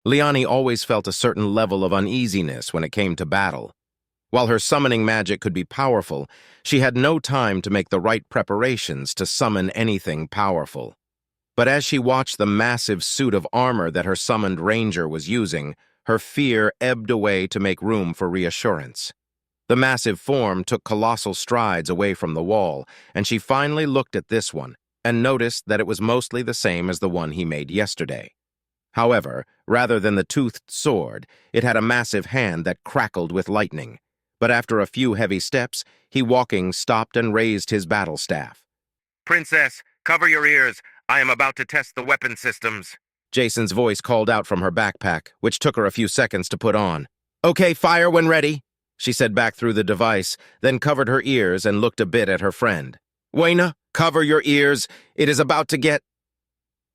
Leani always felt a certain level of uneasiness when it came to battle. While her summoning magic could be powerful, she had no time to make the right preparations to summon anything powerful. But as she watched the massive suit of armor that her summoned ranger was using, her fear ebbed away to make room for reassurance. The massive form took colossal strides away from the wall, and she finally looked at this one and noticed that it was mostly the same as the one he made yesterday. However, rather than the toothed sword, it had a massive hand that crackled with lightning. But after a few heavy steps, he walking stopped and raised his battle staff. "Princess, cover your ears. I am about to test the weapon systems." Jason's voice called out from her backpack, which took her a few seconds to put on. "Okay, fire when ready," she said back through the device, then covered her ears and looked a bit at her friend. "Wayna, cover your ears. It is about to get—"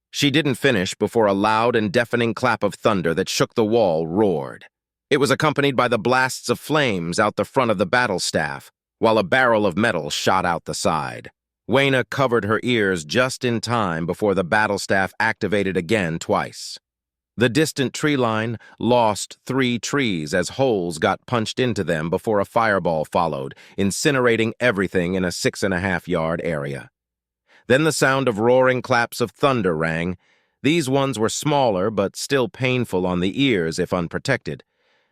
She didn't finish before a loud and deafening clap of thunder that shook the wall roared. It was accompanied by the blasts of flames out the front of the battle staff, while a barrel of metal shot out the side. Wayna covered her ears just in time before the battle staff activated again twice. The distant tree line lost 3 trees as holes got punched into them before a fireball followed, incinerating everything in a 6.5-yard area. Then the sound of roaring claps of thunder rang. These ones were smaller but still painful on the ears if unprotected.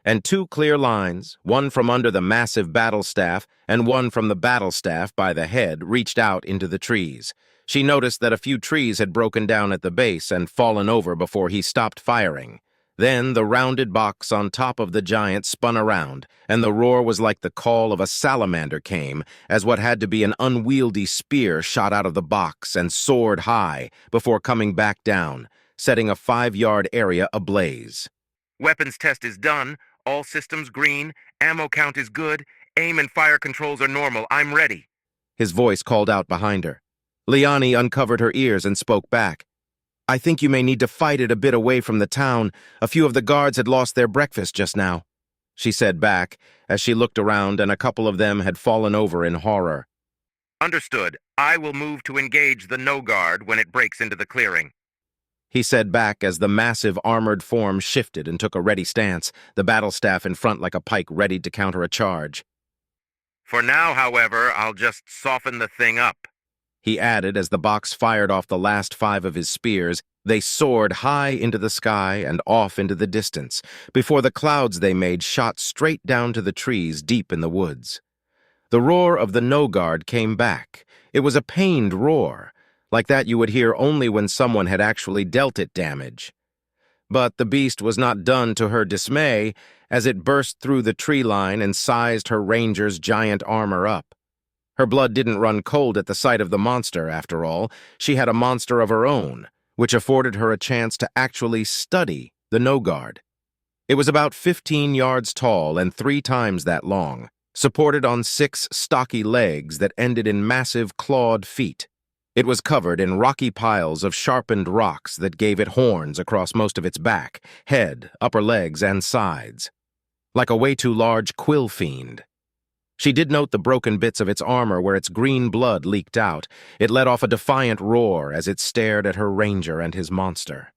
And 2 clear lines, one from under the massive battle staff and one from the battle staff by the head, reached out into the trees. She noticed that a few trees had broken down at the base and fallen over before he stopped firing. Then the rounded box on top of the giant spun around, and the roar was like the call of a salamander came, as what had to be an unwieldy spear shot out of the box and soared high before coming back down, setting a 5-yard area ablaze. "Weapons test is done. All systems green. Ammo count is good. Aim and fire controls are normal. I'm ready." His voice called out behind her. Leani uncovered her ears and spoke back. "I think you may need to fight it a bit away from the town. A few of the guards had lost their breakfast just now," she said back, as she looked around and a couple of them had fallen over in horror. "Understood. I will move to engage the no-guard when it breaks into the clearing," he said back as the massive armored form shifted and took a ready stance, the battle staff in front like a pike readied to counter a charge. "For now, however, I'll just soften the thing up," he added as the box fired off the last 5 of his spears. They soared high into the sky and off into the distance, before the clouds they made shot straight down to the trees deep in the woods. The roar of the no-guard came back. It was a pained roar, like that you would hear only when someone had actually dealt it damage. But the beast was not done to her dismay as it burst through the tree line and sized her ranger's giant armor up. Her blood didn't run cold at the sight of the monster, after all. She had a monster of her own, which afforded her a chance to actually study the no-guard. It was about 15 yards tall and 3 times that long, supported on 6 stocky legs that ended in massive clawed feet. It was covered in rocky piles of sharpened rocks that gave it horns across most of its back, head, upper legs, and sides. Like a way too large quill fiend. She did note the broken bits of its armor where its green blood leaked out. It let off a defiant roar as it stared at her ranger and his monster.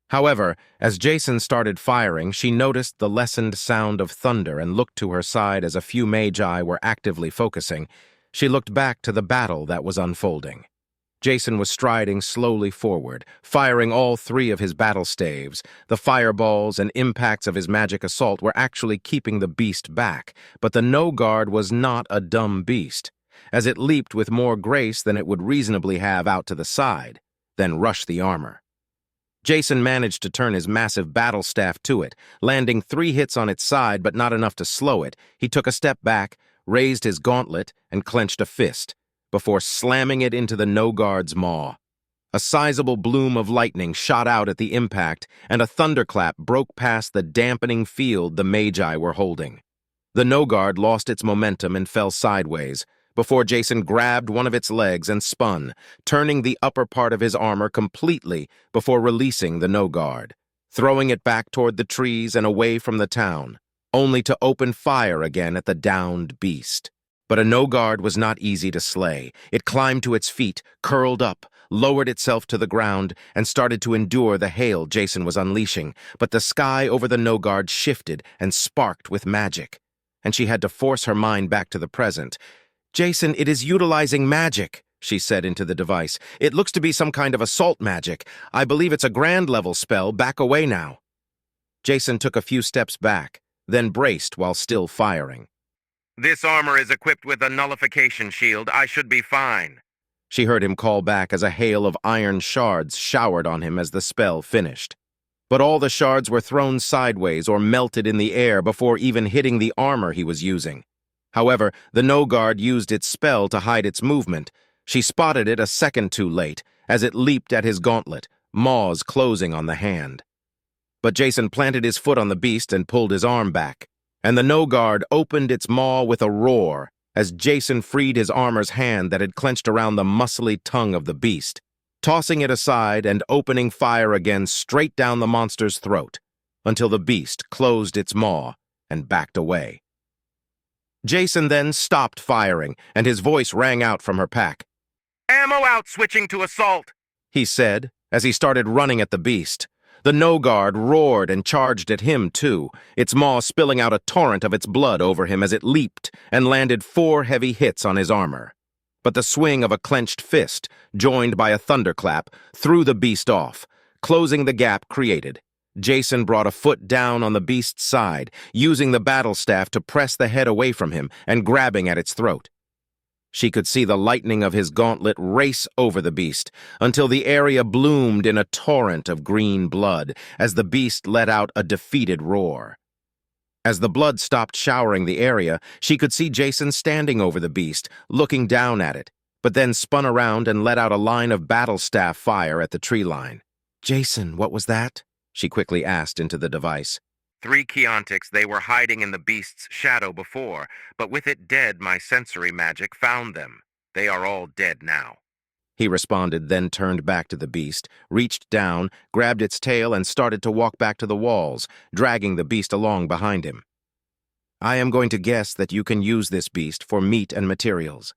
However, as Jason started firing, she noticed the lessened sound of thunder and looked to her side as a few magi were actively focusing. She looked back to the battle that was unfolding. Jason was striding slowly forward, firing all 3 of his battle staves. The fireballs and impacts of his magic assault were actually keeping the beast back, but the no-guard was not a dumb beast, as it leaped with more grace than it would reasonably have out to the side, then rushed the armor. Jason managed to turn his massive battle staff to it, landing 3 hits on its side but not enough to slow it. He took a step back, raised his gauntlet, and clenched a fist, before slamming it into the no-guard's maw. A sizable bloom of lightning shot out at the impact, and a thunderclap broke past the dampening field the magi were holding. The no-guard lost its momentum and fell sideways, before Jason grabbed one of its legs and spun, turning the upper part of his armor completely before releasing the no-guard, throwing it back toward the trees and away from the town, only to open fire again at the downed beast. But a no-guard was not easy to slay. It climbed to its feet, curled up, lowered itself to the ground, and started to endure the hail Jason was unleashing, but the sky over the no-guard shifted and sparked with magic, and she had to force her mind back to the present. "Jason, it is utilizing magic," she said into the device. "It looks to be some kind of assault magic. I believe it's a grand-level spell. Back away now." Jason took a few steps back, then braced while still firing. This armor is equipped with a nullification shield. I should be fine. She heard him call back as a hail of iron shards showered on him as the spell finished. But all the shards were thrown sideways or melted in the air before even hitting the armor he was using. However, the no-guard used its spell to hide its movement. She spotted it a second too late, as it leaped at his gauntlet, maws closing on the hand. But Jason planted his foot on the beast and pulled his arm back, and the no-guard opened its maw with a roar as Jason freed his armor's hand that had clenched around the muscly tongue of the beast, tossing it aside and opening fire again straight down the monster's throat, until the beast closed its maw and backed away. Jason then stopped firing, and his voice rang out from her pack. Ammo out, switching to assault, he said, as he started running at the beast. The no-guard roared and charged at him, too, its maw spilling out a torrent of its blood over him as it leaped and landed 4 heavy hits on his armor. But the swing of a clenched fist, joined by a thunderclap, threw the beast off, closing the gap created. Jason brought a foot down on the beast's side, using the battle staff to press the head away from him and grabbing at its throat. She could see the lightning of his gauntlet race over the beast until the area bloomed in a torrent of green blood as the beast let out a defeated roar. As the blood stopped showering the area, she could see Jason standing over the beast, looking down at it, but then spun around and let out a line of battle staff fire at the tree line. "Jason, what was that?" she quickly asked into the device. 3 Keontics. They were hiding in the beast's shadow before, but with it dead, my sensory magic found them. They are all dead now. He responded, then turned back to the beast, reached down, grabbed its tail, and started to walk back to the walls, dragging the beast along behind him. "I am going to guess that you can use this beast for meat and materials."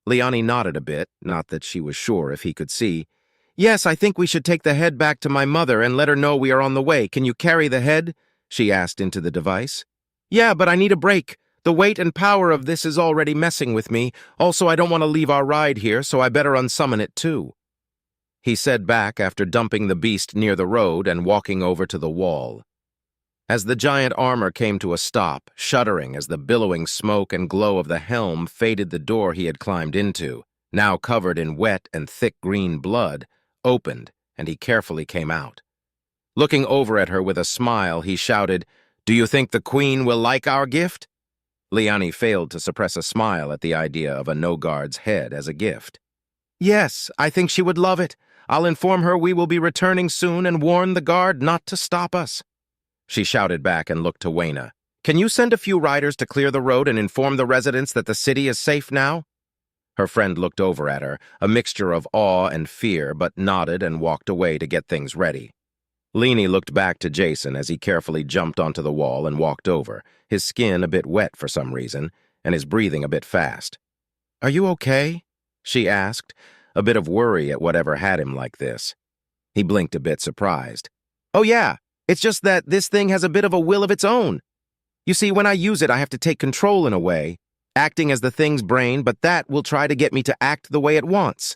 Leani nodded a bit, not that she was sure if he could see. "Yes, I think we should take the head back to my mother and let her know we are on the way. Can you carry the head?" she asked into the device. "Yeah, but I need a break. The weight and power of this is already messing with me. Also, I don't want to leave our ride here, so I better unsummon it too," he said back after dumping the beast near the road and walking over to the wall. As the giant armor came to a stop, shuddering as the billowing smoke and glow of the helm faded the door he had climbed into, now covered in wet and thick green blood, opened, and he carefully came out. Looking over at her with a smile, he shouted, "Do you think the Queen will like our gift?" Leani failed to suppress a smile at the idea of a no-guard's head as a gift. "Yes, I think she would love it. I'll inform her we will be returning soon and warn the guard not to stop us." She shouted back and looked to Wayna. "Can you send a few riders to clear the road and inform the residents that the city is safe now?" Her friend looked over at her, a mixture of awe and fear, but nodded and walked away to get things ready. Leani looked back to Jason as he carefully jumped onto the wall and walked over, his skin a bit wet for some reason, and his breathing a bit fast. "Are you okay?" she asked, a bit of worry at whatever had him like this. He blinked a bit surprised. "Oh yeah, it's just that this thing has a bit of a will of its own. You see, when I use it, I have to take control in a way, acting as the thing's brain, but that will try to get me to act the way it wants.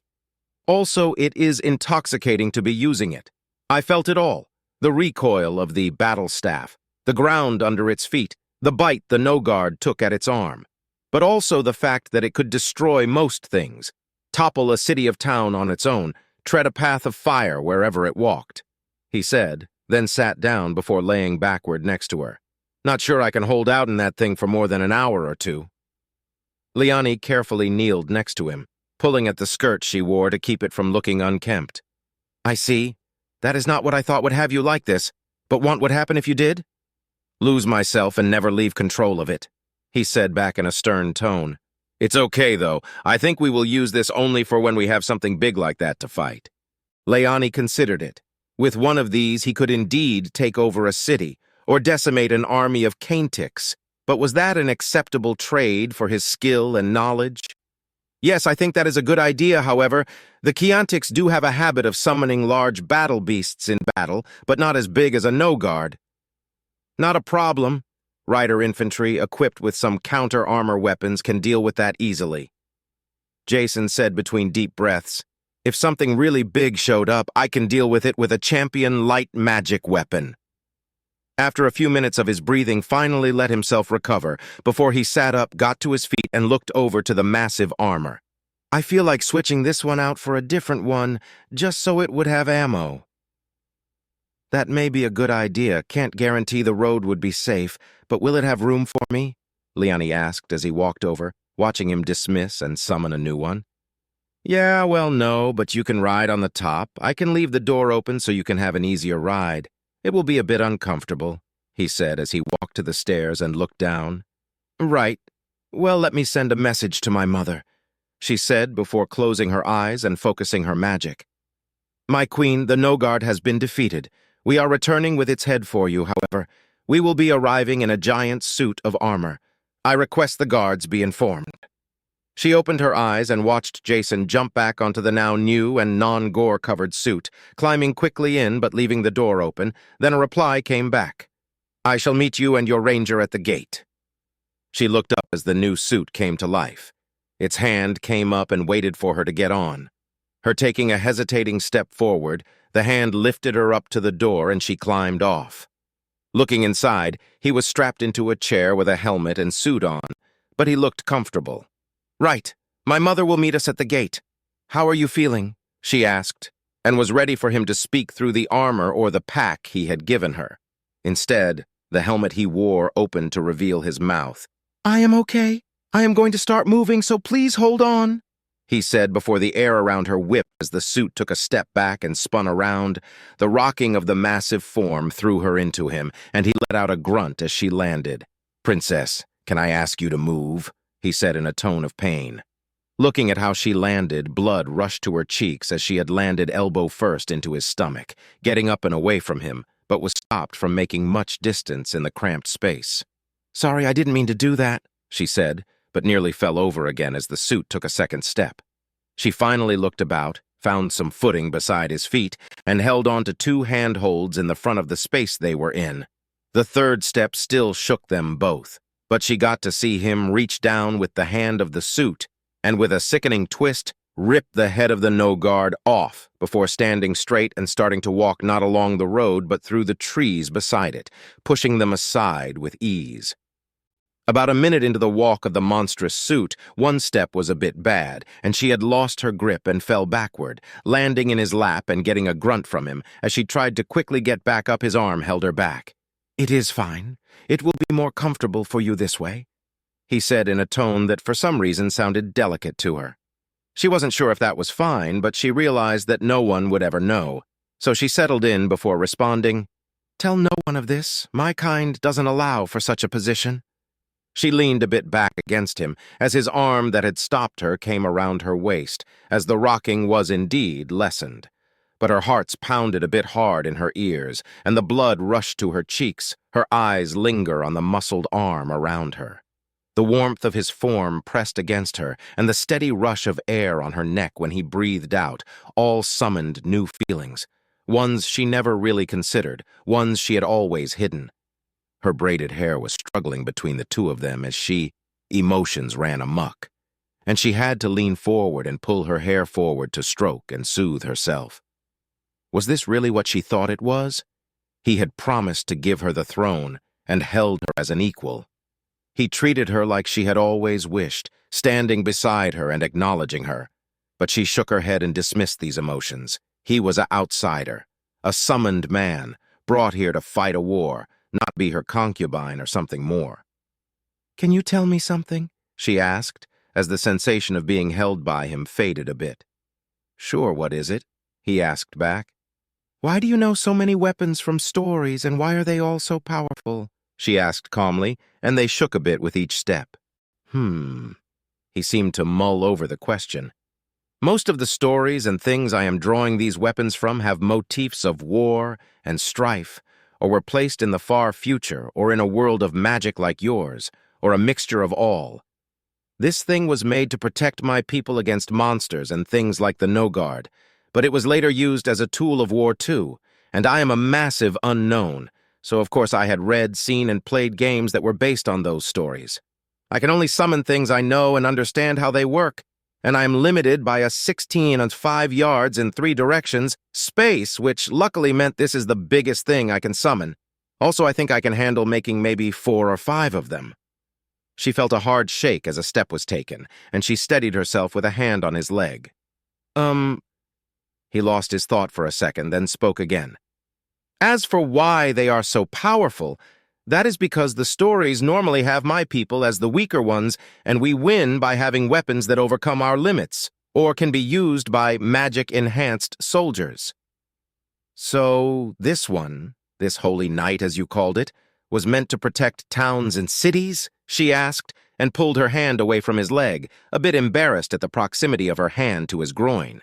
Also, it is intoxicating to be using it. I felt it all, the recoil of the battle staff, the ground under its feet, the bite the no-guard took at its arm, but also the fact that it could destroy most things, topple a city of town on its own, tread a path of fire wherever it walked," he said, then sat down before laying backward next to her. "Not sure I can hold out in that thing for more than an hour or two." Leani carefully kneeled next to him, pulling at the skirt she wore to keep it from looking unkempt. "I see. That is not what I thought would have you like this, but what would happen if you did?" "Lose myself and never leave control of it," he said back in a stern tone. "It's okay, though. I think we will use this only for when we have something big like that to fight." Leani considered it. With one of these, he could indeed take over a city, or decimate an army of Keontics. But was that an acceptable trade for his skill and knowledge? Yes, I think that is a good idea, however. The Chiantics do have a habit of summoning large battle beasts in battle, but not as big as a no-guard. Not a problem. Rider infantry, equipped with some counter-armor weapons, can deal with that easily. Jason said between deep breaths, "If something really big showed up, I can deal with it with a champion light magic weapon." After a few minutes of his breathing finally let himself recover, before he sat up, got to his feet, and looked over to the massive armor. "I feel like switching this one out for a different one, just so it would have ammo." "That may be a good idea. Can't guarantee the road would be safe, but will it have room for me?" Leani asked as he walked over, watching him dismiss and summon a new one. "Yeah, well, no, but you can ride on the top. I can leave the door open so you can have an easier ride. It will be a bit uncomfortable," he said as he walked to the stairs and looked down. "Right. Well, let me send a message to my mother," she said before closing her eyes and focusing her magic. "My queen, the no-guard has been defeated. We are returning with its head for you, however. We will be arriving in a giant suit of armor. I request the guards be informed." She opened her eyes and watched Jason jump back onto the now new and non-gore-covered suit, climbing quickly in but leaving the door open. Then a reply came back. "I shall meet you and your ranger at the gate." She looked up as the new suit came to life. Its hand came up and waited for her to get on. Her taking a hesitating step forward, the hand lifted her up to the door and she climbed off. Looking inside, he was strapped into a chair with a helmet and suit on, but he looked comfortable. "Right. My mother will meet us at the gate. How are you feeling?" she asked, and was ready for him to speak through the armor or the pack he had given her. Instead, the helmet he wore opened to reveal his mouth. "I am okay. I am going to start moving, so please hold on," he said before the air around her whipped as the suit took a step back and spun around. The rocking of the massive form threw her into him, and he let out a grunt as she landed. "Princess, can I ask you to move?" he said in a tone of pain. Looking at how she landed, blood rushed to her cheeks as she had landed elbow first into his stomach, getting up and away from him, but was stopped from making much distance in the cramped space. "Sorry, I didn't mean to do that," she said, but nearly fell over again as the suit took a second step. She finally looked about, found some footing beside his feet, and held on to two handholds in the front of the space they were in. The third step still shook them both, but she got to see him reach down with the hand of the suit, and with a sickening twist, rip the head of the no-guard off before standing straight and starting to walk not along the road but through the trees beside it, pushing them aside with ease. About a minute into the walk of the monstrous suit, one step was a bit bad, and she had lost her grip and fell backward, landing in his lap and getting a grunt from him. As she tried to quickly get back up, his arm held her back. "It is fine. It will be more comfortable for you this way," he said in a tone that for some reason sounded delicate to her. She wasn't sure if that was fine, but she realized that no one would ever know, so she settled in before responding, "Tell no one of this. My kind doesn't allow for such a position." She leaned a bit back against him as his arm that had stopped her came around her waist, as the rocking was indeed lessened. But her hearts pounded a bit hard in her ears, and the blood rushed to her cheeks, her eyes linger on the muscled arm around her. The warmth of his form pressed against her, and the steady rush of air on her neck when he breathed out, all summoned new feelings, ones she never really considered, ones she had always hidden. Her braided hair was struggling between the two of them as emotions ran amok, and she had to lean forward and pull her hair forward to stroke and soothe herself. Was this really what she thought it was? He had promised to give her the throne and held her as an equal. He treated her like she had always wished, standing beside her and acknowledging her. But she shook her head and dismissed these emotions. He was an outsider, a summoned man, brought here to fight a war, not be her concubine or something more. "Can you tell me something?" she asked, as the sensation of being held by him faded a bit. "Sure, what is it?" he asked back. "Why do you know so many weapons from stories, and why are they all so powerful?" she asked calmly, and they shook a bit with each step. He seemed to mull over the question. "Most of the stories and things I am drawing these weapons from have motifs of war and strife, or were placed in the far future, or in a world of magic like yours, or a mixture of all. This thing was made to protect my people against monsters and things like the No-Guard, but it was later used as a tool of war too, and I am a massive unknown, so of course I had read, seen, and played games that were based on those stories. I can only summon things I know and understand how they work, and I am limited by a 16 and 5 yards in 3 directions space, which luckily meant this is the biggest thing I can summon. Also, I think I can handle making maybe 4 or 5 of them. She felt a hard shake as a step was taken, and she steadied herself with a hand on his leg. He lost his thought for a second, then spoke again. As for why they are so powerful, that is because the stories normally have my people as the weaker ones, and we win by having weapons that overcome our limits, or can be used by magic-enhanced soldiers. So this one, this holy night as you called it, was meant to protect towns and cities? She asked, and pulled her hand away from his leg, a bit embarrassed at the proximity of her hand to his groin.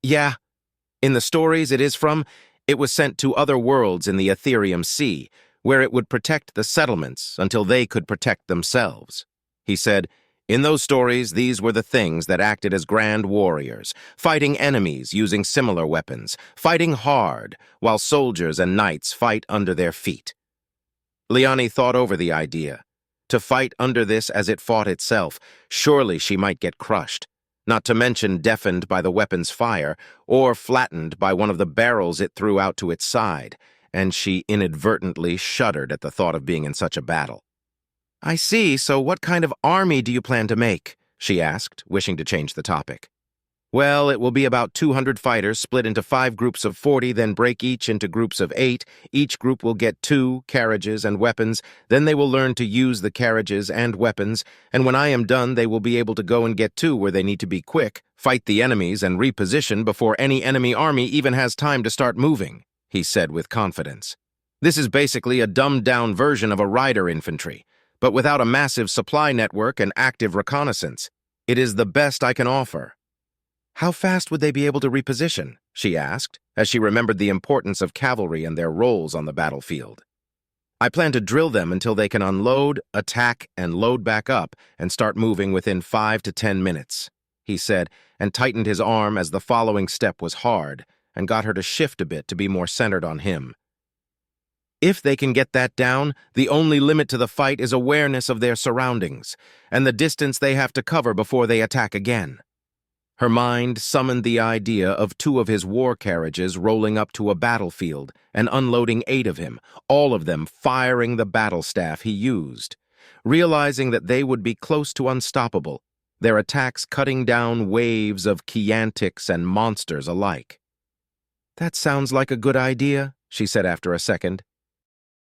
Yeah, in the stories it is from, it was sent to other worlds in the Ethereum Sea, where it would protect the settlements until they could protect themselves. He said, in those stories, these were the things that acted as grand warriors, fighting enemies using similar weapons, fighting hard, while soldiers and knights fight under their feet. Leani thought over the idea. To fight under this as it fought itself, surely she might get crushed, not to mention deafened by the weapon's fire, or flattened by one of the barrels it threw out to its side, and she inadvertently shuddered at the thought of being in such a battle. I see, so what kind of army do you plan to make? She asked, wishing to change the topic. Well, it will be about 200 fighters split into 5 groups of 40, then break each into groups of 8. Each group will get 2 carriages and weapons. Then they will learn to use the carriages and weapons, and when I am done, they will be able to go and get to where they need to be quick, fight the enemies, and reposition before any enemy army even has time to start moving, he said with confidence. This is basically a dumbed-down version of a rider infantry, but without a massive supply network and active reconnaissance. It is the best I can offer. How fast would they be able to reposition? She asked, as she remembered the importance of cavalry and their roles on the battlefield. I plan to drill them until they can unload, attack, and load back up and start moving within 5 to 10 minutes, he said, and tightened his arm as the following step was hard and got her to shift a bit to be more centered on him. If they can get that down, the only limit to the fight is awareness of their surroundings and the distance they have to cover before they attack again. Her mind summoned the idea of 2 of his war carriages rolling up to a battlefield and unloading 8 of him, all of them firing the battle staff he used. Realizing that they would be close to unstoppable, their attacks cutting down waves of Chiantics and monsters alike. That sounds like a good idea, she said after a second.